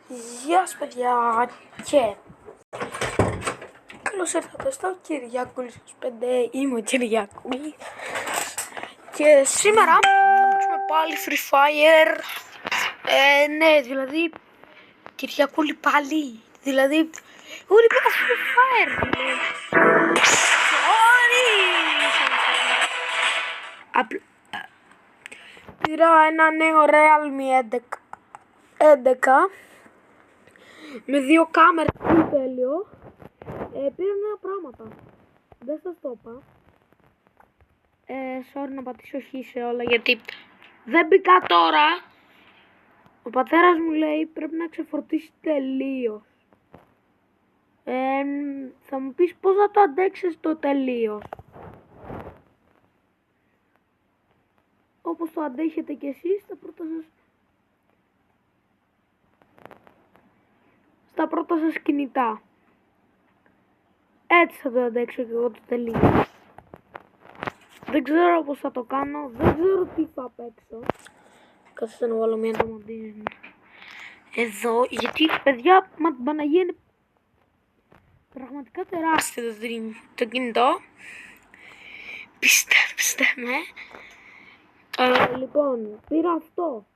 Γεια σας παιδιά και καλώς ήρθατε στο Κυριάκουλης 5. Είμαι ο Κυριάκουλης και σήμερα θα παίξουμε πάλι Free Fire. Ναι, δηλαδή Κυριάκουλη πάλι, δηλαδή όλοι πέρα Free Fire. Πήρα ένα νέο Realme 11 με δύο κάμερες, πολύ τέλειο. Πήρα νέα πράγματα, δεν σας το είπα. Sorry να πατήσω χ σε όλα γιατί δεν μπήκα τώρα. Ο πατέρας μου λέει πρέπει να ξεφορτίσει τελείως. Θα μου πεις πώς θα το αντέξεις το τελείως. Όπως το αντέχετε κι εσείς στα πρώτα σας κινητά. Έτσι θα το αντέξω και εγώ το τελείως. Δεν ξέρω πώς θα το κάνω, δεν ξέρω τι θα παίξω. Κάτσε να βάλω μια ντομαντίνα εδώ, γιατί παιδιά, μα την Παναγία είναι πραγματικά τεράστιο το κινητό. Πιστέψτε με. Λοιπόν, πήρα αυτό.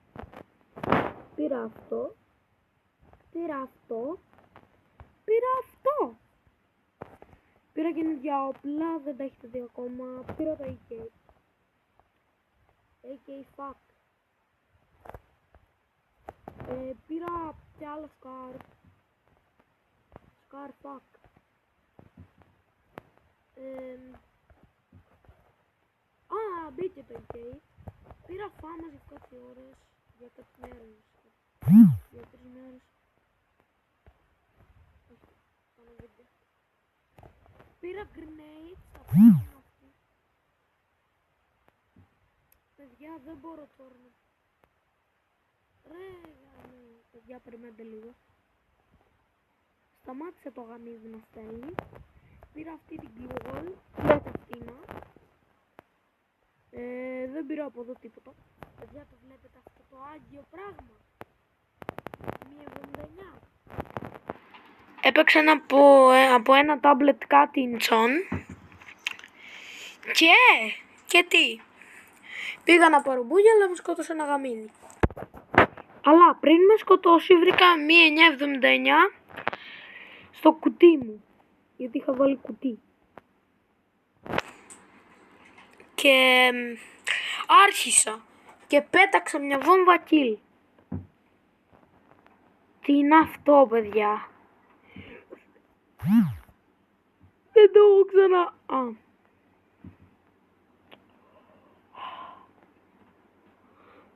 Πήρα καινούργια όπλα, δεν τα έχετε δει ακόμα. Πήρα το AK. AK fuck. Πήρα κι άλλο Scar. Scar fuck. Μπήκε το AK. Πήρα φάμα για κάτι ώρες. Για κάτι μέρες. Για 3 μέρες. Κάνω βίντεο. Πήρα grenades. Παιδιά, δεν μπορώ τώρα να... παιδιά, περιμένετε λίγο. Σταμάτησε το γαμίδι να στέλνει. Πήρα αυτή την glue wall. Πήρα τα φτύνα. Δεν πήρα από εδώ τίποτα. Παιδιά, το βλέπετε αυτό το άγιο πράγμα. 1,79. Έπαιξα από ένα tablet Cuttington. Και τι. Πήγα να πάρω μπούγια, αλλά με σκότωσε ένα γαμίδι. Αλλά πριν με σκοτώσει βρήκα 1,79 στο κουτί μου. Γιατί είχα βάλει κουτί. Και άρχισα και πέταξα μια βόμβα kill. Τι είναι αυτό, παιδιά? Δεν το έχω ξανά...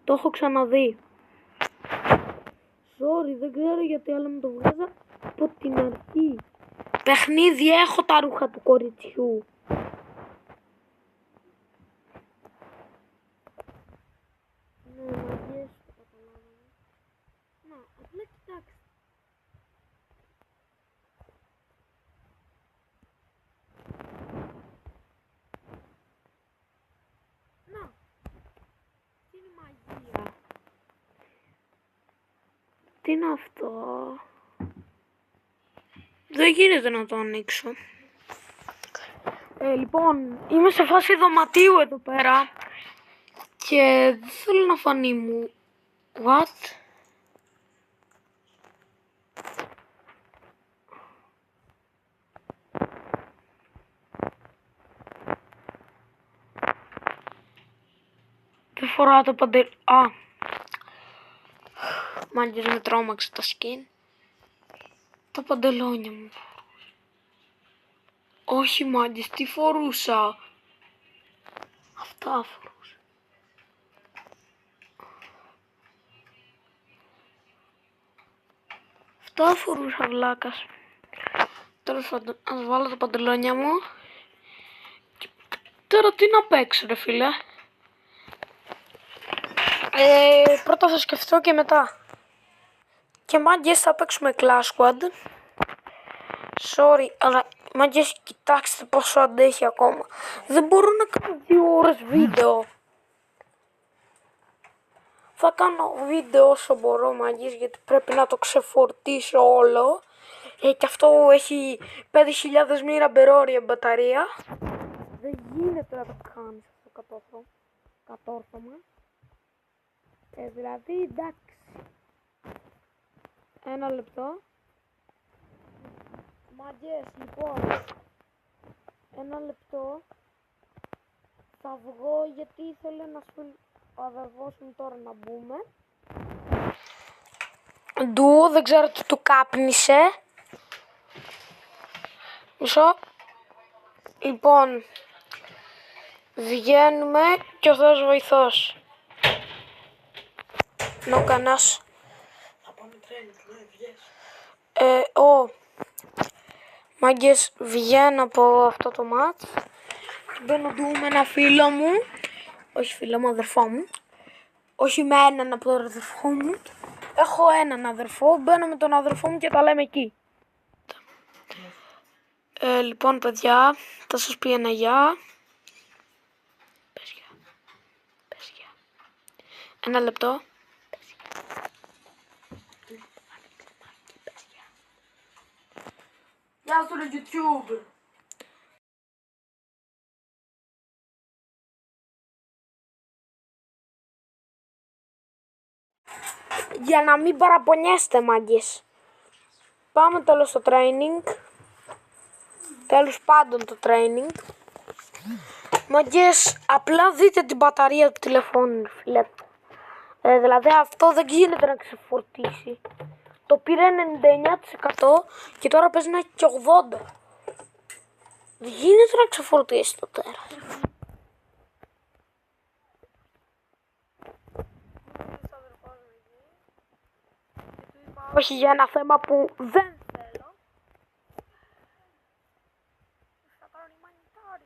Το έχω ξαναδεί. Sorry, δεν ξέρω γιατί άλλο μου το βγάζα από την αρχή. Παιχνίδι, έχω τα ρούχα του κοριτσιού. Ναι, μαγιές το καταλάβαμε. Να, απλά κοιτάξτε. Να, τι είναι μαγεία. Τι είναι αυτό? Δεν γίνεται να το ανοίξω. Λοιπόν, είμαι σε φάση δωματίου εδώ πέρα και δεν θέλω να φανεί μου. What? Δεν φοράω το παντελόνι. Μάγκες, με τρόμαξε τα skin. Τα παντελόνια μου. Όχι μάγκες, τι φορούσα? Αυτά φορούσα. Αυτά φορούσα, βλάκας. Τέλος πάντων, ας βάλω τα παντελόνια μου. Και τώρα τι να παίξω, ρε φίλε? Πρώτα θα σκεφτώ και μετά. Και μάγκες, θα παίξουμε Clash Squad. Sorry, αλλά μάγκες, κοιτάξτε πόσο αντέχει ακόμα. Δεν μπορώ να κάνω 2 ώρες βίντεο. Θα κάνω βίντεο όσο μπορώ μάγκες, γιατί πρέπει να το ξεφορτίσω όλο. Και αυτό έχει 5.000 mAh μπαταρία. Δεν γίνεται να το κάνεις αυτό το κατόρθωμα. Δηλαδή εντάξει. Ένα λεπτό. Μάγκες, λοιπόν. Ένα λεπτό. Θα βγω γιατί ήθελε να σου ο αδερφός μου τώρα να μπούμε. Δεν ξέρω τι του κάπνισε. Μισό. Λοιπόν, βγαίνουμε και ο Θεός βοηθός. Νο κανάς. Θα πάμε training, ναι, βγες. Μάγκες, βγαίνω από αυτό το μάτς. Μπαίνω με ένα φίλο μου. Όχι φίλο μου, αδερφό μου. Όχι με έναν από τον αδερφό μου. Έχω έναν αδερφό, μπαίνω με τον αδερφό μου και τα λέμε εκεί. Λοιπόν, παιδιά, θα σας πει ένα γεια. Πες γεια. Ένα λεπτό. Γεια στο YouTube. Για να μην παραπονιέστε, μάγκες. Πάμε τέλος στο training. Τέλος πάντων το training. Μάγκες, απλά δείτε την μπαταρία του τηλεφώνου, φίλε. Δηλαδή αυτό δεν γίνεται να ξεφορτίσει. Το πήρε 99% και τώρα παίζει να έχει και 80%. Δεν γίνεται να ξεφορτίσει το τέρας. Όχι για ένα θέμα που δεν θέλω. Θα κάνω μανιτάρι.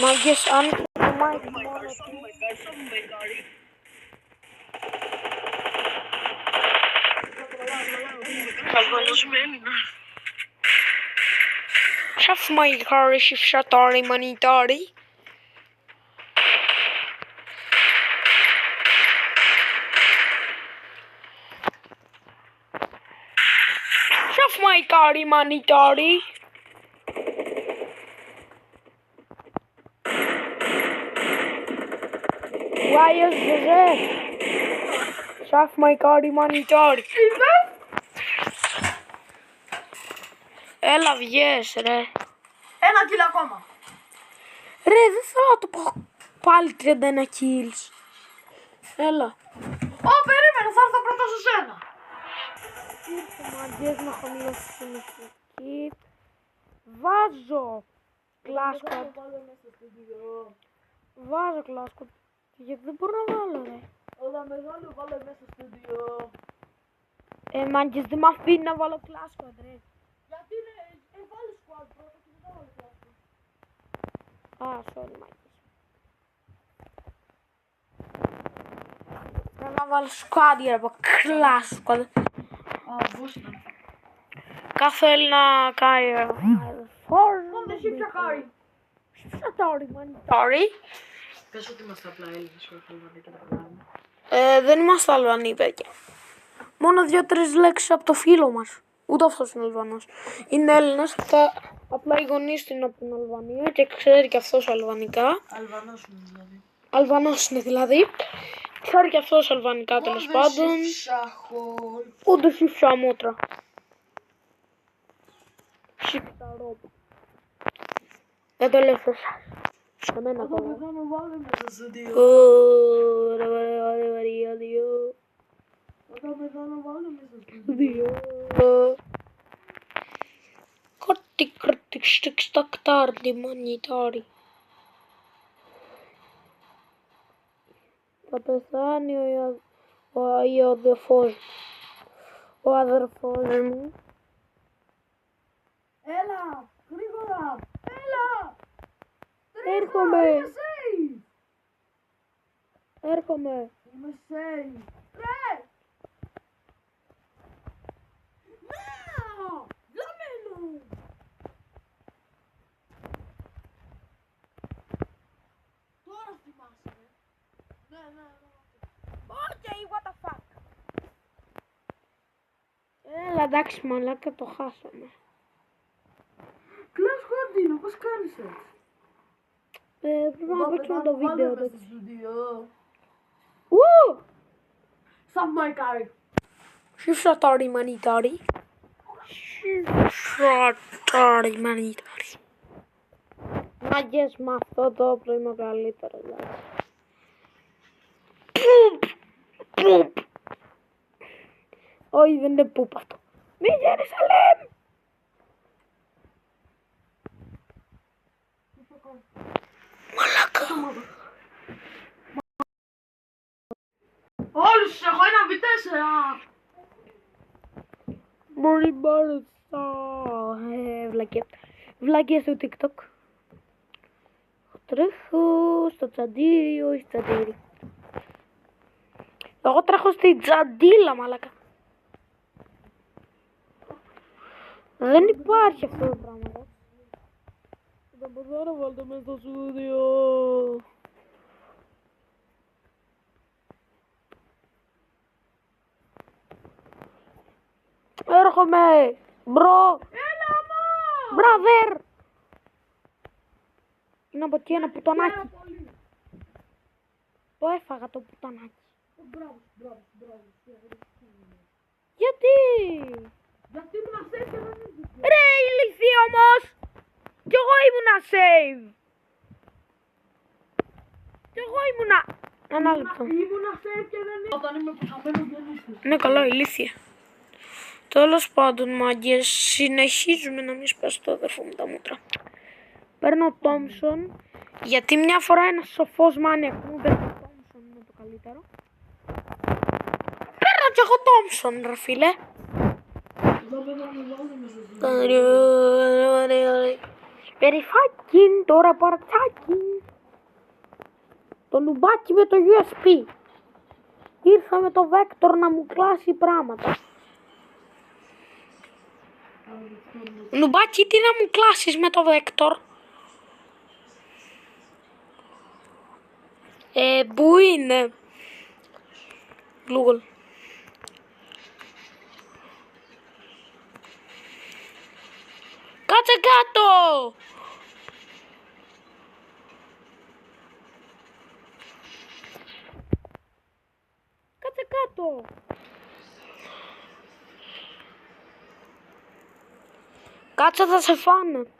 Μάγκες, αν το mic μόνο του. Шаф май кари шифшатари манитари. Шаф май кари манитари. Wires Jose. Шаф май кари манитари. Έλα βγες ρε. 1 κιλ ακόμα. Ρε δεν θέλω να το πω πάλι 31 kills. Έλα. Περίμενε, θα έρθω πρώτα σε σένα. Ήρθε μαγκές να χαμηλώσει τη μουσική. Βάζω κλάσκο. Βάζω κλάσκο. Γιατί δεν μπορώ να βάλω ρε. Όταν μεγάλο βάλε μέσα στο στούντιο. Μάγκες δεν μ' αφήνει να βάλω κλάσκο ρε. Γιατί ρε, βάλει squad πρώτα και μετά βάλει κλάσκο. Sorry μάγκες. Πρέπει να βάλω squad για να πω κλάσκο. Μπούστα. Κάθε Έλληνα κάνει Πότε σιφτακάρι. Σιφτακάρι μανιτάρι. Πες ότι είμαστε απλά Έλληνες και Αλβανοί και τα καλά. Δεν είμαστε Αλβανοί παιδιά. Μόνο 2-3 λέξεις από το φίλο μας. Ούτε αυτός είναι Αλβανός. Είναι Έλληνας, απλά οι γονείς του είναι από την Αλβανία και ξέρει και αυτός αλβανικά. Αλβανός είναι δηλαδή. Αλβανός είναι δηλαδή. Ξέρει και αυτός αλβανικά τέλος πάντων. Ούτε σιφσά μούτρα. Σιφσά ρόπα. Δεν το λέω σε εσάς. Σε μένα το λέω. Όταν βάλε μέσα στο στούντιο. Όταν μεγάλο βάλε μέσα στο στούντιο. Κόρτι κόρτι στικ στακτάρδι μανιτάρι. Θα πεθάνει ο αδερφός μου. Έλα, γρήγορα, έλα. Έρχομαι. Είμαι safe. Έρχομαι. Είμαι safe. Ρε. Ναι, βλαμμένο. Τώρα θυμάσαι, ρε. Ναι. Okay, what the fuck. Έλα εντάξει μαλάκα το χάσαμε. Κλάς Κοντίνο, πώς κάνεις έτσι. Πρέπει να παίξουμε το βίντεο. Βάλε μέσα στο στούντιο. Ου! Σαμπμαϊκάρι. Σιφσατάρι μανιτάρι. Σιφσατάρι μανιτάρι. Μάγκες με αυτό το όπλο είμαι ο καλύτερος. Πουπ. Όχι δεν είναι πουπ αυτό. Μη Ιερουσαλήμ. Μαλάκα. Όλους τους έχω ένα V4. Μπορεί μπάρτσα. Βλακία. Βλακία στο TikTok. Τρέχω στο τσαντήριο ή τσαντήρι. Εγώ τρέχω στην τσαντίλα μαλάκα. Δεν υπάρχει αυτό το πράγμα. Δεν μπορώ να βάλτε μέσα στο στούντιο. Έρχομαι. Μπρο. Έλα μου. Μπραβέρ. Είναι από εκεί ένα πουτανάκι. Το έφαγα το πουτανάκι. Μπράβο. Γιατί. Γιατί ήμουν safe και δεν ήρθες. Ρε ηλίθιε όμως. Κι εγώ ήμουνα save. Κι εγώ ήμουνα. Ένα λεπτό. Ήμουνα safe και δεν ήρθες. Όταν είμαι πεθαμένος δεν ήρθες. Ναι καλά ηλίθιε. Τέλος πάντων μάγκες, συνεχίζουμε να μην σπάσει το αδερφό μου τα μούτρα. Παίρνω Τόμσον, γιατί μια φορά ένας σοφός μάνιακ μου παίρνει Τόμσον, είναι το καλύτερο. Παίρνω κι εγώ Τόμσον ρε φίλε. Περιφάκιν, τώρα παρατσάκιν. Το νουμπάκι με το USB. Ήρθα με το Vector να μου κλάσει πράγματα. Νουμπάκι, τι να μου κλάσεις με το Vector? Πού είναι? Google. Κάτσε κάτω! Κάτσε κάτω! Κάτσε, θα σε φάνε.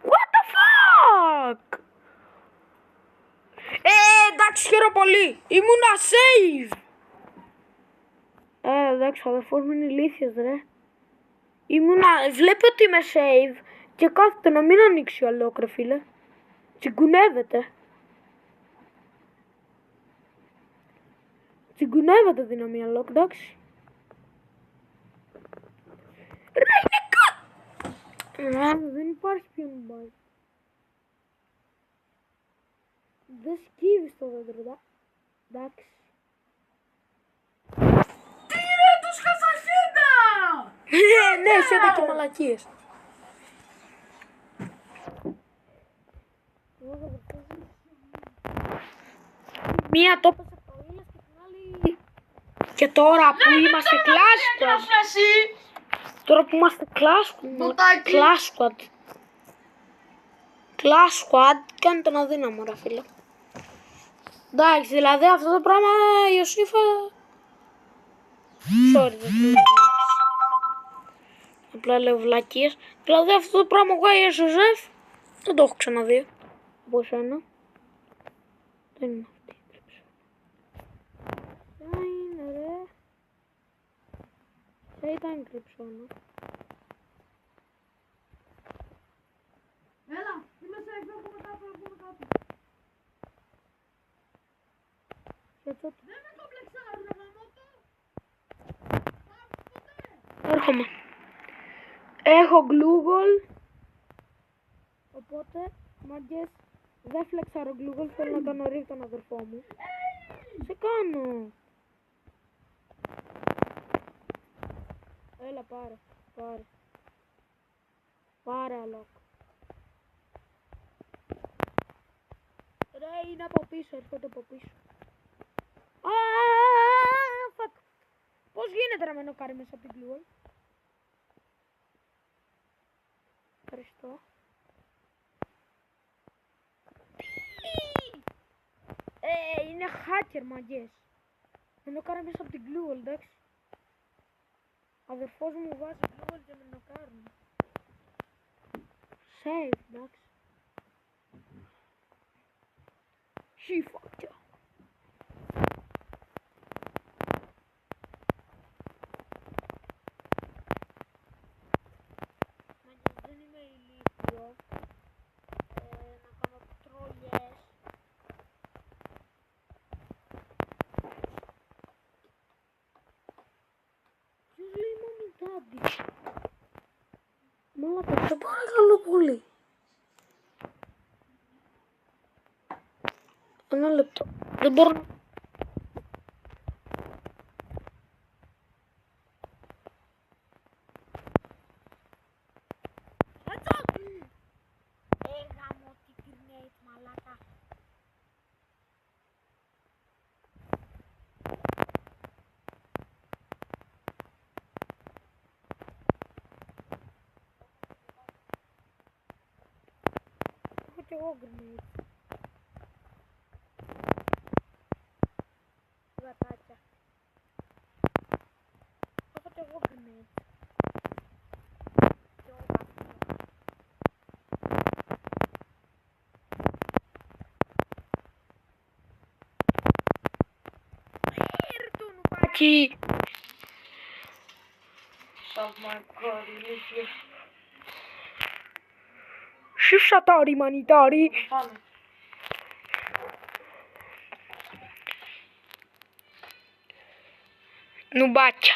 What the fuck! Εντάξει, χαίρομαι πολύ. Ήμουνα save. Εντάξει, ο αδερφός μου είναι ηλίθιος, ρε. Βλέπει ότι είμαι save και κάθεται να μην ανοίξει ο αλόκ, ρε φίλε. Τσιγκουνεύεται. Τσιγκουνεύεται δύναμη αλόκ, εντάξει. Ρε, είναι δεν υπάρχει πιο νουμπάει. Δεν σκύβει το δέντρο, εντάξει. Τι είναι τους χασαχίδα! Ναι, σέτα και μαλακίες. Μία το έπεσε από το ήλιο και την άλλη... Και τώρα που είμαστε Clash Squad. Τώρα που είμαστε Clash Squad κάνει τον αδύναμο, ρε φίλε. Εντάξει, δηλαδή αυτό το πράγμα η Ιωσήφα... Sorry, απλά λέω βλακίες. Δηλαδή αυτό το πράγμα εγώ η Ιωσήφ δεν το έχω ξαναδεί από εσένα. Δεν είναι αυτή η κρυψώνα. Ποια είναι, ρε? Ποια ήταν η κρυψώνα? Έλα, είμαι σε εκδόκο μετά από κάτω. Για τότε. Δεν με κομπλεξάρουν, μαμότο. Έρχομαι. Έχω Google. Οπότε, μάγκες, δεν φλεξάρω Google, θέλω να κάνω ρίβ τον αδερφό μου. Σε κάνω. Έλα, πάρε. Πάρε, αλόκ. Ρε, είναι από πίσω, έρχονται από πίσω. Fuck. Πώς γίνεται να με νοκάρει μέσα από την Google? Ευχαριστώ. Είναι hacker, μαγκές. Με νοκάρει μέσα από την Google, εντάξει. Αδερφός μου βάζει Google και με νοκάρουν. Save, εντάξει. Σιφάκια. Δεν είμαι ηλίθιο να κάνω τρόλιες. Ποιος λέει mommy daddy? Μαλάκα, σε παρακαλώ πολύ. Ένα λεπτό. Δεν μπορώ να... Γάμο τι grenade, μαλάκα. Έχω κι εγώ grenade. Γατάκια. Έχω κι εγώ grenade. Εκεί. Oh my god, ηλίθιο. Σιφσατάρι, μανιτάρι. Πάμε. Νουμπάκια.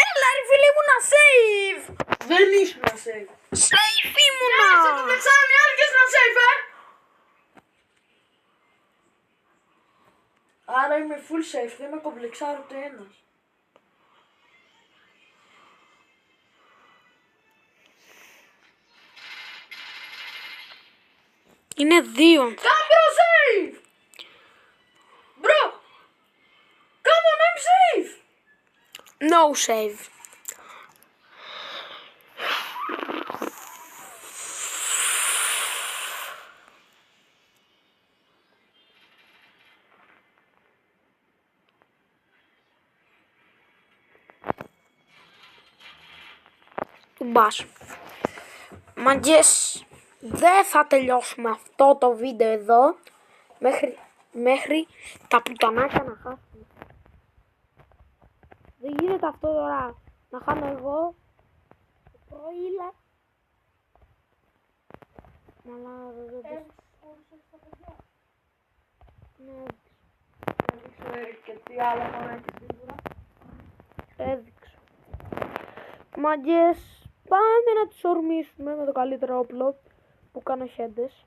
Έλα ρε φίλε, ήμουνα save. save. Safe Σε το ήμουνα! δεξάρι οι άλλοι και να save, Άρα είμαι full safe, δεν με κομπλεξάρει ούτε ένας. Είναι δύο. Κάμπρο save! Bro! Come on, I'm safe! No save. Μπας. Μαγκές, δεν θα τελειώσουμε αυτό το βίντεο εδώ μέχρι τα πουτανάκια να χάσουν. Δεν γίνεται αυτό τώρα να χάνω εγώ το πρωί. Μαλά, δεν ναι, Ξέρει και τι άλλο θα έχει σίγουρα. έδειξα. Μαγκές, πάμε να τους ορμήσουμε με το καλύτερο όπλο που κάνω χέντες.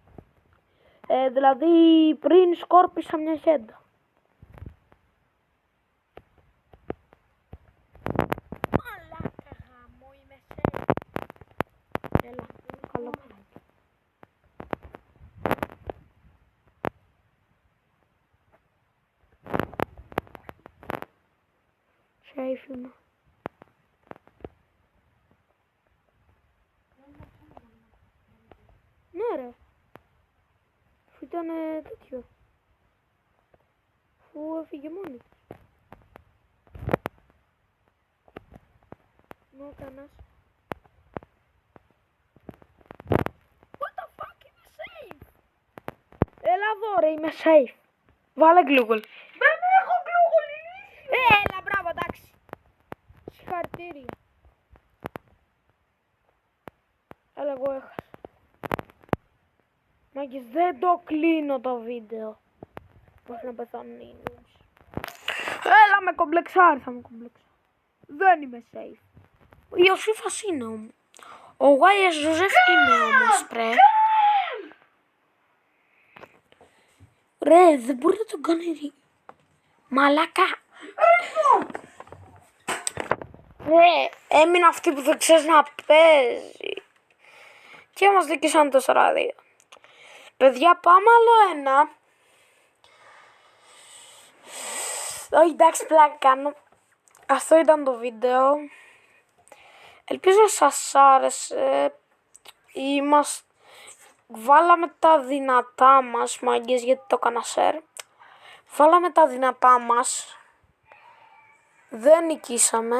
Δηλαδή πριν σκόρπισα μια χέντα. Μαλάκα γάμο, είμαι safe. Έλα, καλό πράγμα. Safe είμαι. Ναι ρε. Αφού ήταν τέτοιο. Αφού έφυγε μόνη της. Μου έκανας. What the fuck, είμαι safe. Έλα εδώ ρε, είμαι safe. Βάλε Google. Δεν έχω Google! Έλα, μπράβο, εντάξει. Συγχαρητήρια. Έλα, εγώ έχασα. Μάγκες, δεν το κλείνω το βίντεο. Πώς να πεθάνουν οι νους. Έλα, με κομπλεξάρει, θα με κομπλεξάρει. Δεν είμαι safe. Ο Ιωσήφας είναι όμως. Ο Γάιες Ζωζεφ είναι όμως, πρέ. Ρε, δεν μπορεί να τον κάνει. Μαλάκα. Ρε, έμεινε αυτή που δεν ξέρεις να παίζει. Και μας δίκησαν 4-2. Παιδιά, πάμε άλλο ένα. Όχι, εντάξει, πλάκα κάνω. Αυτό ήταν το βίντεο. Ελπίζω σας άρεσε. Βάλαμε τα δυνατά μας, μάγκες, γιατί το έκανα share. Βάλαμε τα δυνατά μας. Δεν νικήσαμε.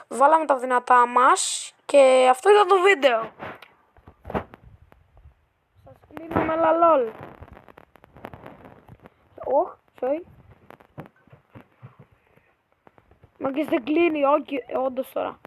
Βάλαμε τα δυνατά μας. Και αυτό ήταν το βίντεο. Σας κλείνω με λαλόλ. Ωχ, sorry. Μάγκες, δεν κλείνει, όχι, όντως τώρα.